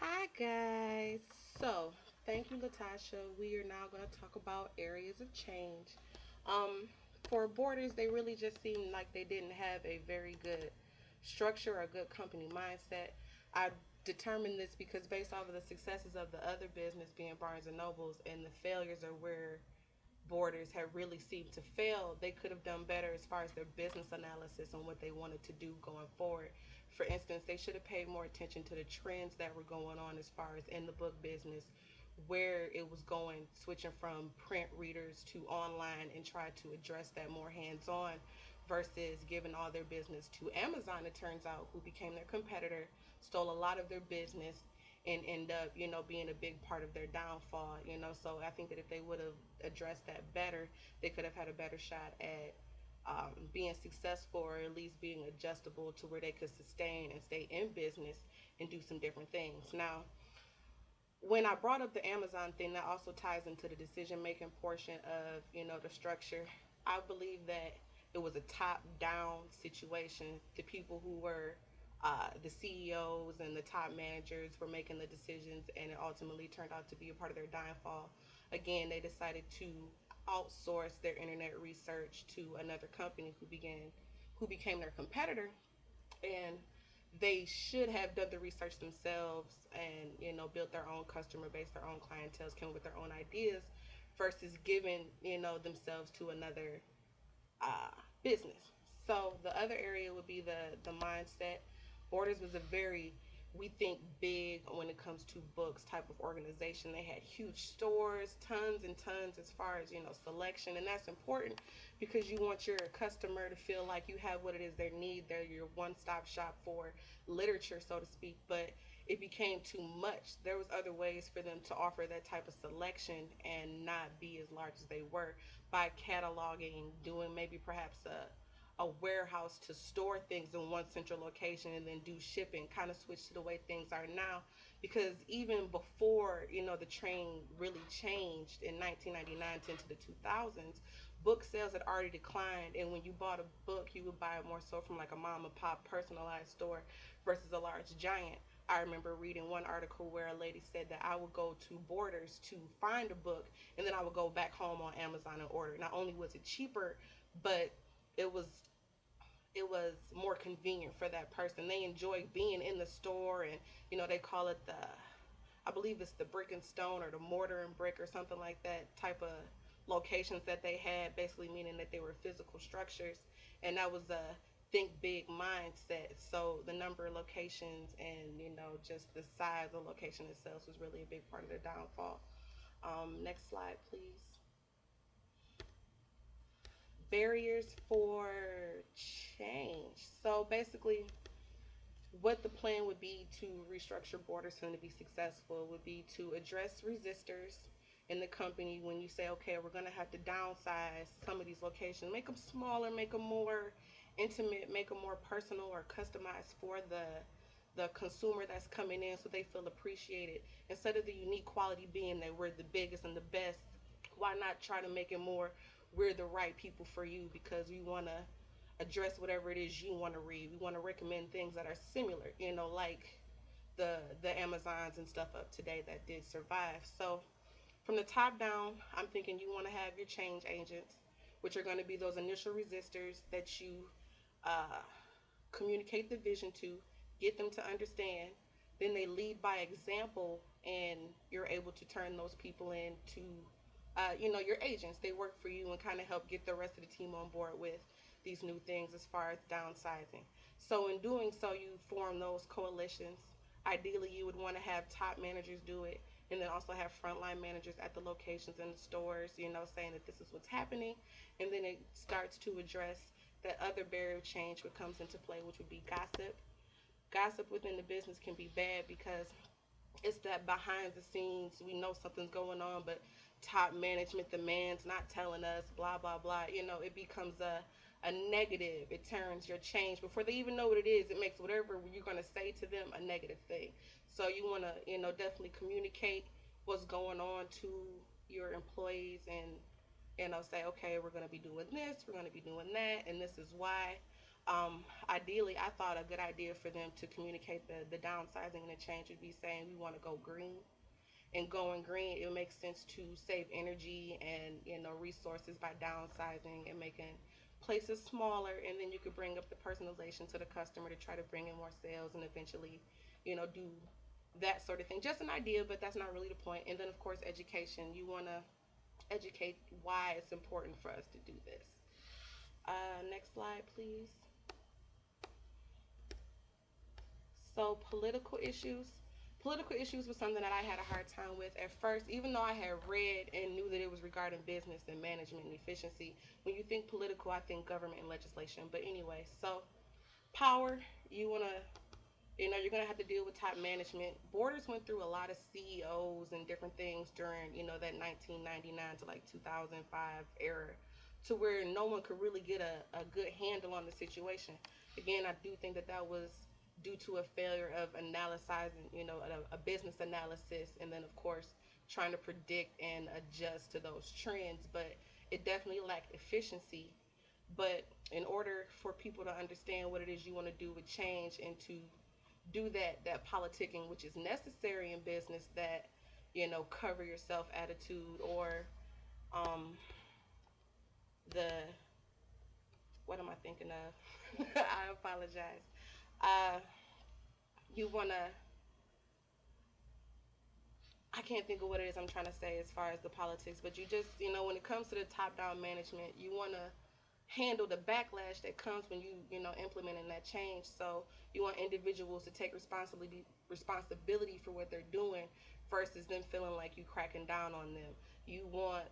Hi guys. So, thank you, Latasha. We are now going to talk about areas of change. Um, for Borders, they really just seemed like they didn't have a very good structure or a good company mindset. I determined this because based off of the successes of the other business being Barnes and Nobles and the failures are where Borders have really seemed to fail, they could have done better as far as their business analysis and what they wanted to do going forward. For instance, they should have paid more attention to the trends that were going on as far as in the book business, where it was going, switching from print readers to online, and try to address that more hands on versus giving all their business to Amazon, it turns out, who became their competitor, stole a lot of their business, and end up, being a big part of their downfall. So I think that if they would have addressed that better, they could have had a better shot at being successful, or at least being adjustable to where they could sustain and stay in business and do some different things. Now, when I brought up the Amazon thing, that also ties into the decision making portion of the structure. I believe that it was a top down situation. The people who were the CEOs and the top managers were making the decisions, and it ultimately turned out to be a part of their downfall. Again, they decided to outsource their internet research to another company who became their competitor, and they should have done the research themselves and built their own customer base, their own clientele, came with their own ideas versus giving themselves to another business. So the other area would be the mindset. Borders was a very, we think, big when it comes to books type of organization. They had huge stores, tons and tons as far as selection, and that's important because you want your customer to feel like you have what it is they need. They're your one-stop shop for literature, so to speak. But it became too much. There was other ways for them to offer that type of selection and not be as large as they were, by cataloging, doing maybe perhaps a warehouse to store things in one central location and then do shipping, kind of switch to the way things are now. Because even before the train really changed in 1999 to into the 2000s, book sales had already declined, and when you bought a book, you would buy it more so from like a mom and pop personalized store versus a large giant. I remember reading one article where a lady said that I would go to Borders to find a book, and then I would go back home on Amazon and order. Not only was it cheaper, but it was it was more convenient for that person. They enjoy being in the store, and they call it the, I believe it's the brick and stone or the mortar and brick or something like that type of locations that they had, basically meaning that they were physical structures, and that was a think big mindset. So the number of locations and just the size of the location itself was really a big part of their downfall. Next slide, please. Barriers for change. So basically, what the plan would be to restructure Borders to be successful would be to address resistors in the company. When you say, okay, we're going to have to downsize some of these locations, make them smaller, make them more intimate, make them more personal or customized for the consumer that's coming in, so they feel appreciated. Instead of the unique quality being that we're the biggest and the best, why not try to make it more, we're the right people for you, because we want to address whatever it is you want to read. We want to recommend things that are similar, like the Amazons and stuff up today that did survive. So from the top down, I'm thinking you want to have your change agents, which are going to be those initial resistors that you uh, communicate the vision to, get them to understand. Then they lead by example, and you're able to turn those people into, your agents. They work for you and kind of help get the rest of the team on board with these new things as far as downsizing. So in doing so, you form those coalitions. Ideally, you would want to have top managers do it, and then also have frontline managers at the locations and the stores, saying that this is what's happening. And then it starts to address that other barrier of change what comes into play, which would be gossip. Gossip within the business can be bad because it's that behind the scenes, we know something's going on, but top management demands not telling us, blah blah blah. It becomes a negative. It turns your change before they even know what it is. It makes whatever you're going to say to them a negative thing. So you want to definitely communicate what's going on to your employees, and say, okay, we're going to be doing this, we're going to be doing that, and this is why. Ideally, I thought a good idea for them to communicate the downsizing and the change would be saying we want to go green. And going green, it makes sense to save energy and resources by downsizing and making places smaller, and then you could bring up the personalization to the customer to try to bring in more sales and eventually, do that sort of thing. Just an idea, but that's not really the point. And then of course education. You want to educate why it's important for us to do this. Next slide, please. So political issues was something that I had a hard time with at first, even though I had read and knew that it was regarding business and management and efficiency. When you think political, I think government and legislation. But anyway, so power, you want to, you're going to have to deal with top management. Borders went through a lot of CEOs and different things during, that 1999 to like 2005 era, to where no one could really get a good handle on the situation. Again, I do think that that was due to a failure of analyzing, a business analysis, and then of course trying to predict and adjust to those trends. But it definitely lacked efficiency. But in order for people to understand what it is you want to do with change and to do that politicking, which is necessary in business, that cover yourself attitude, or um the what am I thinking of? I apologize. uh you want to, I can't think of what it is I'm trying to say as far as the politics, but you just, when it comes to the top down management, you want to handle the backlash that comes when you implementing that change. So you want individuals to take responsibility for what they're doing versus them feeling like you cracking down on them. You want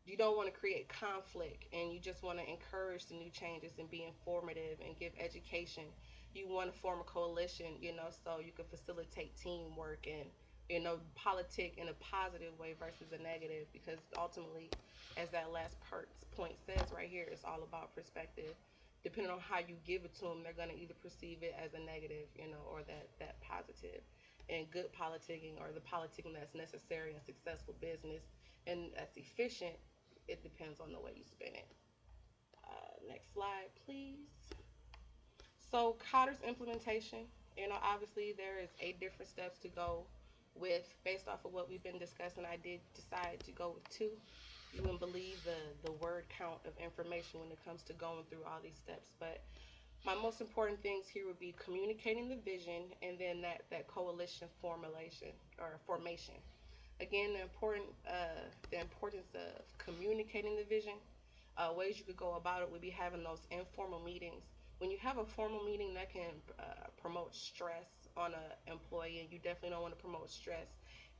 you don't want to create conflict, and you just want to encourage the new changes and be informative and give education. You want to form a coalition, so you can facilitate teamwork and politic in a positive way versus a negative, because ultimately, as that last point says right here, it's all about perspective. Depending on how you give it to them, they're going to either perceive it as a negative, or that positive. And good politicking, or the politicking that's necessary in successful business and that's efficient, it depends on the way you spin it. Next slide, please. So Cotter's implementation, obviously there is 8 different steps to go with. Based off of what we've been discussing, I did decide to go with 2. You wouldn't believe the word count of information when it comes to going through all these steps. But my most important things here would be communicating the vision, and then that coalition formation. Again, the importance of communicating the vision. Ways you could go about it would be having those informal meetings. When you have a formal meeting, that can promote stress on an employee, and you definitely don't want to promote stress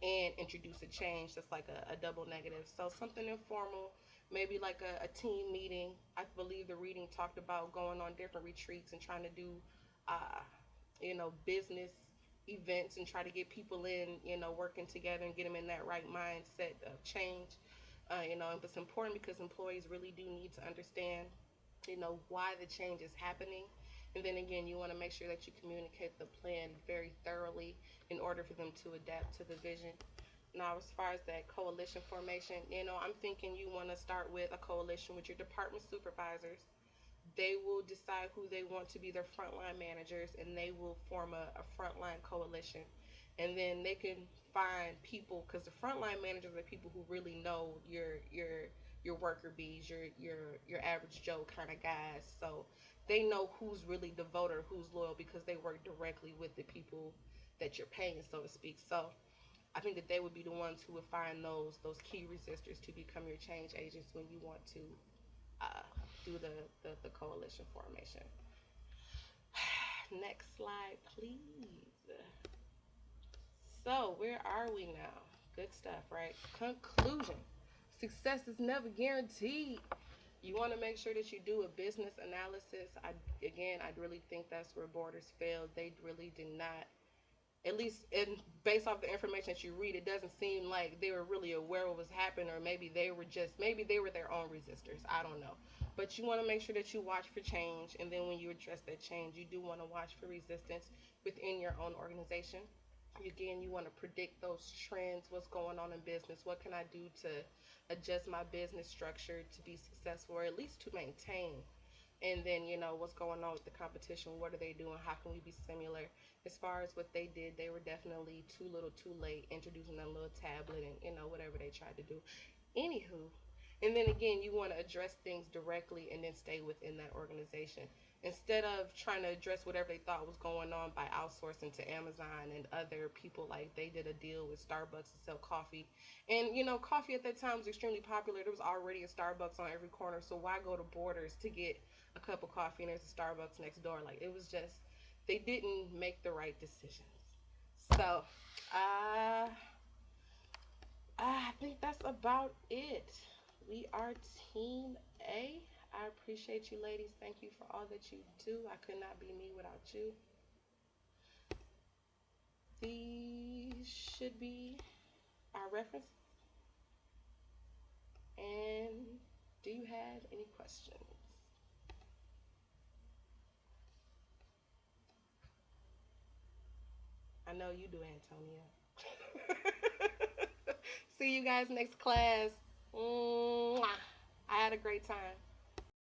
and introduce a change that's like a double negative. So something informal, maybe like a team meeting. I believe the reading talked about going on different retreats and trying to do, uh, business events and try to get people in, working together and get them in that right mindset of change. It's important because employees really do need to understand, why the change is happening. And then again, you want to make sure that you communicate the plan very thoroughly in order for them to adapt to the vision. Now, as far as that coalition formation, I'm thinking you want to start with a coalition with your department supervisors. They will decide who they want to be their frontline managers, and they will form a frontline coalition. And then they can find people, because the frontline managers are people who really know your worker bees, your average Joe kind of guys. So they know who's really devoted, who's loyal, because they work directly with the people that you're paying, so to speak. So I think that they would be the ones who would find those key resistors to become your change agents when you want to uh, do the coalition formation. Next slide, please. So, where are we now? Good stuff, right? Conclusion. Success is never guaranteed. You want to make sure that you do a business analysis. I really think that's where Borders failed. They really did not, at least based off the information that you read, it doesn't seem like they were really aware of what was happening, or maybe they were their own resistors. I don't know. But you want to make sure that you watch for change, and then when you address that change, you do want to watch for resistance within your own organization. Again, you want to predict those trends, what's going on in business, what can I do to adjust my business structure to be successful, or at least to maintain And then, what's going on with the competition, what are they doing, how can we be similar. As far as what they did, they were definitely too little too late, introducing that little tablet and whatever they tried to do. Anywho, and then again, you want to address things directly and then stay within that organization instead of trying to address whatever they thought was going on by outsourcing to Amazon and other people. Like they did a deal with Starbucks to sell coffee, and coffee at that time was extremely popular. There was already a Starbucks on every corner, so why go to Borders to get a cup of coffee and there's a Starbucks next door? Like it was just, they didn't make the right decisions. So, uh, I think that's about it. We are Team A. I appreciate you, ladies. Thank you for all that you do. I could not be me without you. These should be our references. And do you have any questions? I know you do, Antonia. See you guys next class. Mwah. I had a great time.